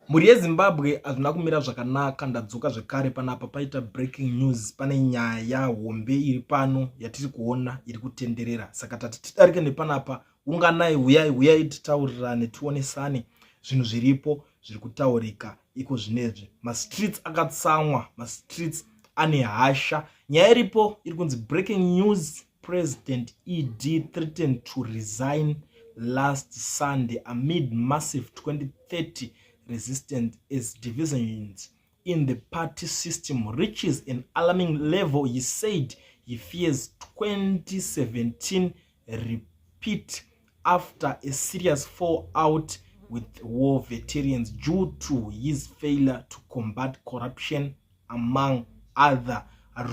Mhuri yeZimbabwe hazvina kumira zvakanaka. Ndadzoka zvekare panapa paita breaking news. Pane nyaya hombe iri pano yatiri kuona iri kutenderera. Saka tati tidarike nepanapa, unganai, huyai titaurirane tionesane zvinhu zviripo zviri kutaurika iko zvinezvi. Mastreets akatsamwa, mastreets ane hasha. Nyaya iripo iri kunzi breaking news, President ED threatened to resign last Sunday amid massive 2030 resistance as divisions in the party system reaches an alarming level. He said he fears 2017 repeat after a serious fallout with war veterans due to his failure to combat corruption among other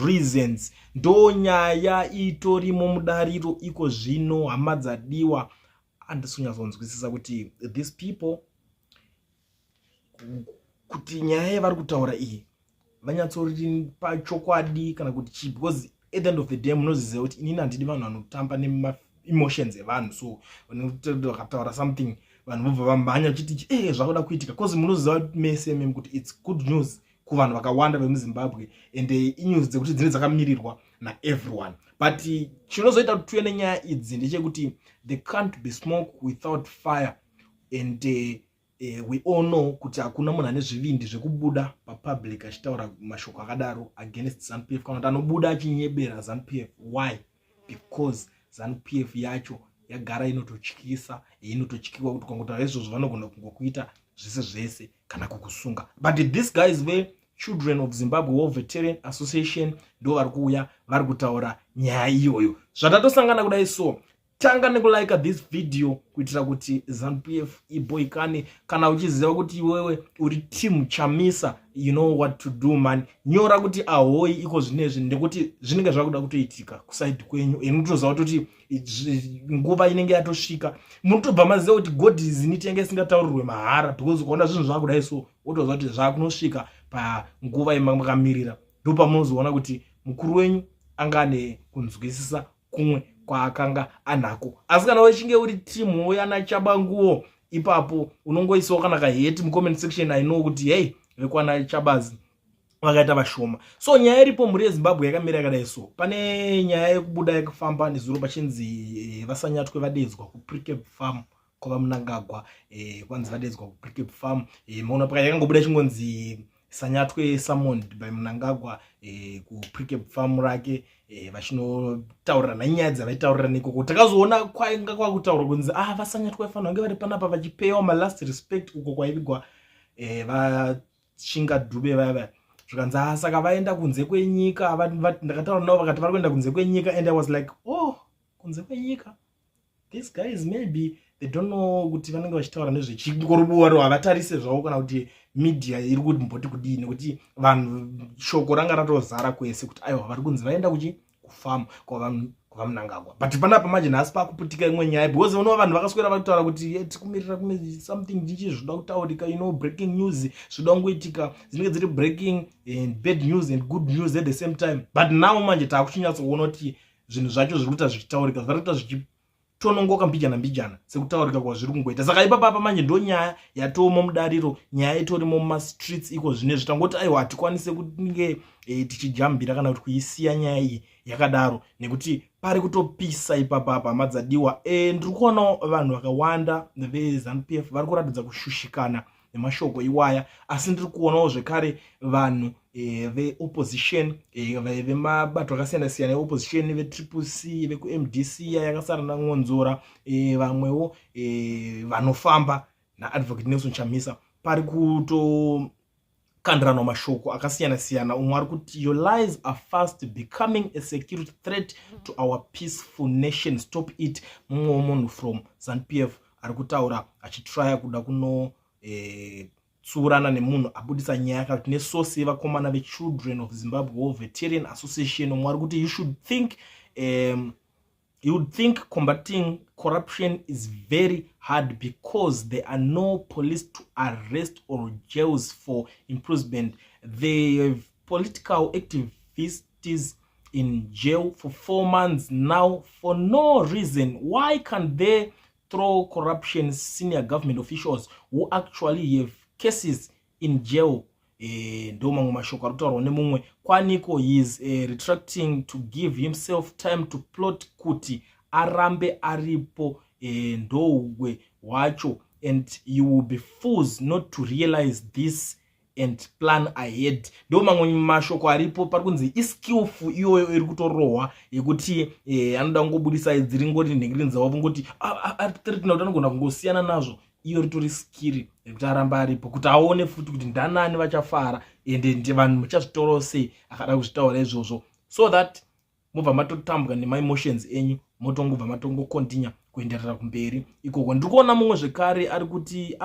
reasons. Ndo nyaya itorimo mudariro iko zvino, hama dzadiwa. Andisonyazonzwisisa kuti these people, kuti nyaya yavari kutaura iyi vanyatsori pachokwadi kana kuti chi, because at the end of the day munoziziva kuti inini handidi vanhu vanotamba nema-emotions evanhu. So vakataura something vanhu vobva vamhanya vachiti zvakuda kuitika, because munoziva mese meme kuti it's good news kuvanhu vakawanda vemuZimbabwe ende inews dzekuti dzine dzakamirirwa naeveryone. But chinozoita kuti tuve nenyaya idzi ndechekuti there can't be smoke without fire, and we all know kuti hakuna munhu ane zvivindi zvekubuda papublic achitaura mashoko akadaro against ZANU-PF kana kuti anobuda achinyebera ZANU-PF. Why? Because ZANU-PF yacho yagara inototyisa, inototyikwa kuti ukangotaura izvozvo vanogona kungokuita zvese zvese kana kukusunga. But these guys were children of Zimbabwe War Veteran Association, ndo vari kuuya vari kutaura nyaya iyoyo. Zvatatosangana kudai, so tanga nekulike this video kuitira kuti ZANU-PF iboikane. Kana uchiziva kuti wewe uri team Chamisa, you know what to do man. Nyora kuti ahoi iko zvinezvi ndekuti zvinenge zvakuda kutoitika kuside kwenyu. Munotoziva kuti nguva inenge yatosvika. Munotobva maziva kuti God zinitenge isingataurwe mahara, because ukaona zvinhu zvakudai so wotoziva kuti zvakunosvika panguva yamakamirira. Ndo pamunozoona kuti mukuru wenyu angane kunzwisisa kumwe kwaakanga anako. Asi kana wechinge uri team woyana Chabanguwo, ipapo unongoisawo kana kaheti mucomment section. I know kuti hey, vekwana Chabazi vakaita vashoma. So nyaya iripo mhuri yeZimbabwe yakamira yakadai so. Pane nyaya yekubuda yakufamba nezuro pachinzi vasanyatwe vadedzwa kuPricap Farm kwava Mnangagwa. Kwanzi vadedzwa kuPricap Farm. Maona pakati yakangobuda chingonzi Sanyatwe summoned by Mnangagwa kuPricap Farm rake. Vachinotaurana nyaya dzavaitaurana ikoko. Takazoona kwainga kwakutaura kunzi vasanyatwe fanira vange vari panapa vachipewa malast respect uko kwaivigwa vashinga Dube vaya. Zvikanzi saka vaenda kunze kwenyika. Ndakataura navo vakati vari kuenda kunze kwenyika, and I was like, oh, kunze kwenyika, these guys maybe they don't know kuti vanenge vachitaura nezvechikorubuwaro, havatarise zvavo kana kuti media iri kuti mboti kudini, kuti vanhu shoko ranga ratozara kwese kuti aiwa vari kunzi vaenda kufarm kwava Mnangagwa. But panapa manje nhasi pakuputika imwe nyaya, because unoona vanhu vakaswera vakutaura kuti tikumirira kune something ndichi zvoda kutaurika, you know, breaking news zvoda kungoitika, dzinenge dziri breaking and bad news and good news at the same time. But now manje takuchinyatsokuona kuti zvinhu zvacho zviri kuita zvichitaurika, zviri kuita zvichitonongoka mbijana sekutaurika kwazviri kungoita. Saka ipapa manje ndo nyaya yatomo mudariro, nyaya itorimo mumastreets iko zvinezvi. Tangoti aiwa hatikwanise kunge tichijambira kana kuti kuisiya nyaya iyi yakadaro, nekuti pari kutopisa ipapa hama dzadiwa. Ndiri kuonawo vanhu vakawanda veZANU-PF vari kuratidza kushushikana nemashoko iwaya, asi ndiri kuonawo zvekare vanhu veopposition, vemabato akasiyana-siyana eopposition, vetriple C, vekuMDC yakasara naNgonzora, vamwewo vanofamba naAdvocate Nelson Chamisa. Pari kutokandirana mashoko akasiyana-siyana. Umwe ari kuti your lies are fast becoming a security threat to our peaceful nation, stop it. Mumwe munhu from ZANU-PF ari kutaura achitraya kuda kuno tsurana nemunhu abudisa nyaya yakati nesource yevakomana vechildren of Zimbabwe War Veteran Association. Umwe ari kuti you would think combating corruption is very hard because there are no police to arrest or jails for imprisonment. They have political activists in jail for 4 months now for no reason. Why can't they throw corruption senior government officials who actually have cases in jail. Ndo mamwe mashoko ari kutaurwa nemumwe. Kwaniko he is retracting to give himself time to plot kuti arambe aripo ndouwe wacho, and you will be fools not to realize this and plan ahead. Ndo mamwe mashoko aripo pari kunzi iskillful iyoyo iri kutorohwa yekuti anoda kungobudisa dziri ngoti ndengiri nzavo ngoti threatina kuti anogona kungosiyana nazvo. Iyo ritori skiri rekuti aramba aripo kuti aone futi kuti ndanani vachafara ende vanhu muchazvitora sei akada kuzvitaura izvozvo, so that mobva matotambwa nema-emotions enyu motongobva matongokontinya kuenderera kumberi ikoko. Ndiri kuona mumwe zvekare ari kuti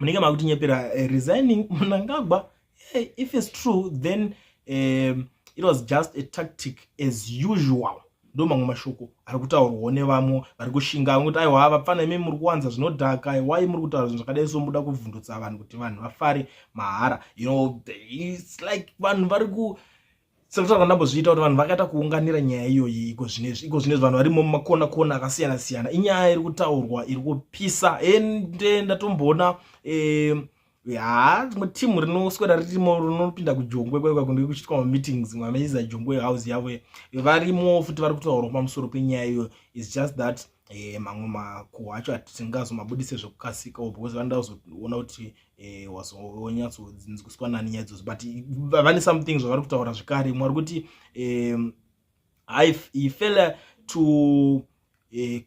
munenge makuti nyepera resigning Mnangagwa. If it's true then it was just a tactic as usual. Ndo mamwe mashoko ari kutaurwa nevamwe vari kushinga kuti aiwa vapfana imi muri kuwanza zvinodhaka, wai muri kutaura zvinhu zvakadai so muda kuvhundutsa vanhu kuti vanhu vafare mahara. It's like vanhu vari ku sekutaura ndambozviita kuti vanhu vakaita kuunganira nyaya iyoyi iko zvinezvi vanhu varimo mumakona kona akasiyana siyana. Inyaya iri kutaurwa iri kupisa. Ende ndatomboona timu rinoswera ririmo rinopinda kujongwe kwekwa kunenge kuchiitwa meetings mamaiza jongwe house yavo varimo futi vari kutaura pamusoro penyaya iyo. Is just that mamwe makuhwa acho hatisingazomabudise zvekukasika because vandazoona kuti wazonyatsodzidziswa nani nyaya idzodzo, but vane something zvavari kutaura zvekare. Mwari kuti he failure to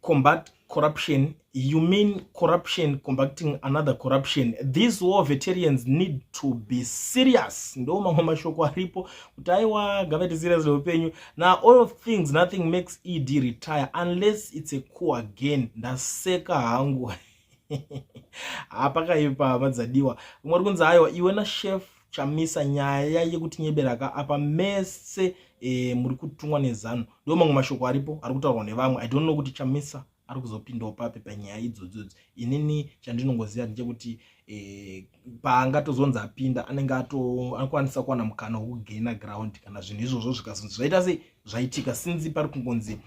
combat corruption. You mean corruption combating another corruption? These war veterans need to be serious. Ndo mamwe mashoko aripo kuti aiwa gaveti serious neupenyu. Now all of things, nothing makes ED retire unless it's a coup again. Ndaseka hangu apakaipa madzadiwa. Mwari kunzi aiwa iwe na chef chamisa nyaya yekuti nyeberaka apa mese muri kutumwa nezano. Ndo mamwe mashoko aripo ari kutaurwa nevamwe. I don't know kuti chamisa ari kuzopindawo pape panyaya idzodzo. Inini chandinongoziva ndechekuti paangatozonza apinda anenge anokwanisa kuwana mukana wekugaina ground kana zvinhu izvozvo zvaita sei zvaitika since pari kungonzi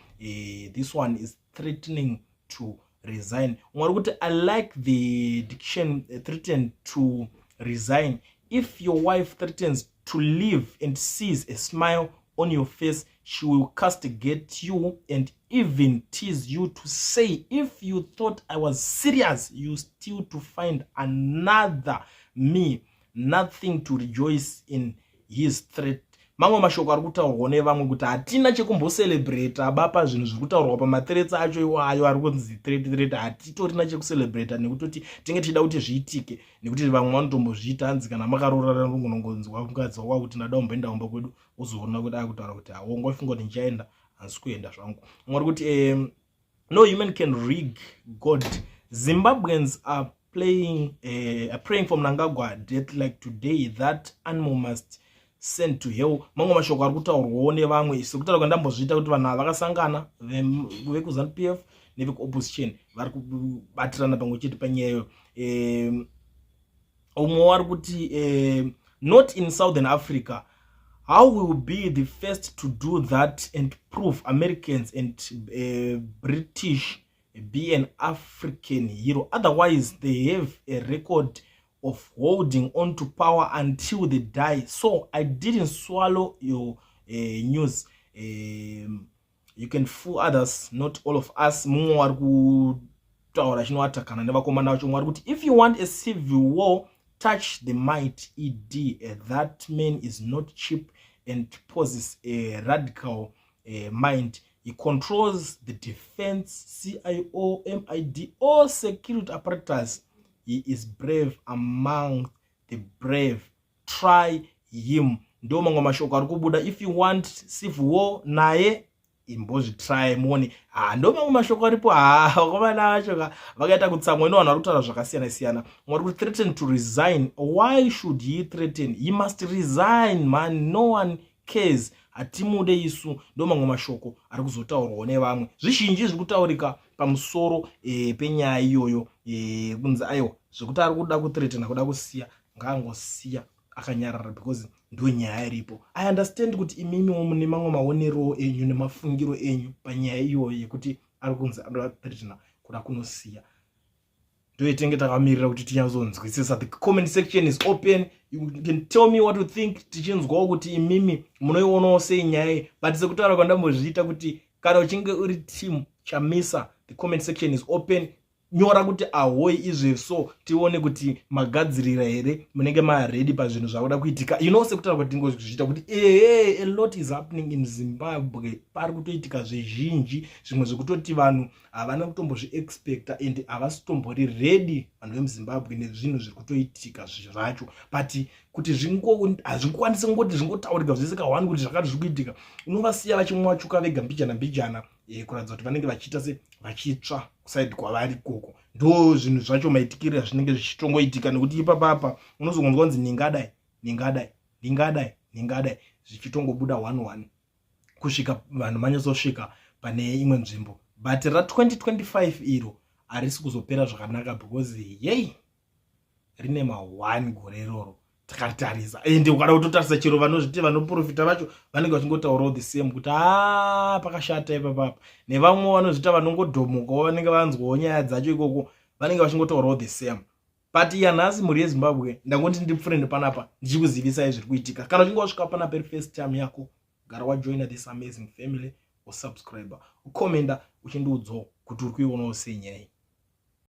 this one is threatening to resign. Mwari kuti I like the diction threaten to resign. If your wife threatens to leave and sees a smile on your face, she will castigate you and even tease you to say, if you thought I was serious, you still to find another me, nothing to rejoice in his threat. Mamwe mashoko ari kutaurwa nevamwe kuti hatina chekumbocelebrate abapa zvinhu zviri kutaurwa pamathreats acho iwayo ari kunzi threat hatitorina chekucelebrate nekutoti tinge tichida kuti zviitike nekuti vamwe vanotombozviita hanzi kana makarorara rungonongonzwa kungadzwa kwa kuti ndada kumboenda kumba kwedu uzoona kuti akutaura kuti ngofunga kuti ndichaenda handisi kuenda zvangu. Mwari kuti no human can rig God. Zimbabweans are praying for Mnangagwa death like today. That animal must sent to hell. Mamwe mashoko ari kutaurwawo nevamwe sekutaura kwandambozviita kuti vanhu vakasangana vekuZANU-PF nevekuopposition vari kubatirana pamwe chete panyayo. Umwe wari kuti not in Southern Africa. How will be the first to do that and prove Americans and British be an African hero? Otherwise, they have a record of holding on to power until they die. So I didn't swallow your news. You can fool others, not all of us. If you want a civil war, touch the might ED. That man is not cheap and possesses a radical mind. He controls the defense, CIO, MID, all security apparatus. He is brave among the brave. Try him. Ndo mamwe mashoko ari kubuda. If you want civil war, naye imbozvitry muone. Ndo mamwe mashoko aripo. Wakomana vacho vakaita kutsamwa ino vanhu vari kutaura zvakasiyana siyana. Mwari kuti threaten to resign. Why should he threaten? He must resign, man. No one cares. Hatimude isu. Ndo mamwe mashoko ari kuzotaurwa nevamwe. Zvizhinji zviri kutaurika pamusoro penyaya iyoyo kunzi aiwa zvekuti ari kuda kuthreatena kuda kusiya ngaangosiya akanyarara because ndo nyaya iripo. I understand kuti imimi mune mamwe maonero enyu nemafungiro enyu panyaya iyoyo yekuti ari kunzi anoda kuthreatena kuda kunosiya. ndoitenge takamirira kuti tinyazonzwisisa. The comment section is open. You can tell me what you think. Tichinzwawo kuti imimi munoionawo sei nyaya, but sekutaura kwandambozviita kuti kana uchinge uri team Chamisa, the comment section is open. Nyora kuti ahoi izve, so tione kuti magadzirira here munenge maready pazvinhu zvakuda kuitika. You know, sekutaura kuti tingozviita kuti a lot is happening in Zimbabwe. Pari kutoitika zvezhinji, zvimwe zvekutoti vanhu havana kutombozviexpecta and havasitombori ready vanhu vemuZimbabwe nezvinhu zviri kutoitika zvacho. But kuti hazvikwanisi kungoti zvingotaurika zvese kahwani kuti zvakati zviri kuitika, unovasiya vachimwa chuka vega mbijana kuratidza kuti vanenge vachiita se vachitsva kusaidi kwavari ikoko. Ndo zvinhu zvacho maitikiro zvinenge zvichitongoitika, nekuti ipapapa unozongonzwa kunzi ningadai zvichitongobuda 1-1 kusvika vanhu manyatsosvika pane imwe nzvimbo. But ra2025 iro harisi kuzopera zvakanaka, because rine ma1 gore iroro takatarisa. Ende ukada kutotarisa chero vanozviti vanoprofita vacho vanenge vachingotaurawo the same kuti pakashata ipapapa, nevamwe vanozvita vanongodhomukawo vanenge vanzwawo nyaya dzacho ikoko vanenge vachingotaurawo the same. But yanhasi mhuri yeZimbabwe, ndangoti ndipfurende panapa ndichikuzivisai zviri kuitika. Kana uchinge wasvika panapa iri first time yako, gara wajoina this amazing family, usubscribe, ukomenda uchindiudzawo kuti uri kuionawo sei nyaya.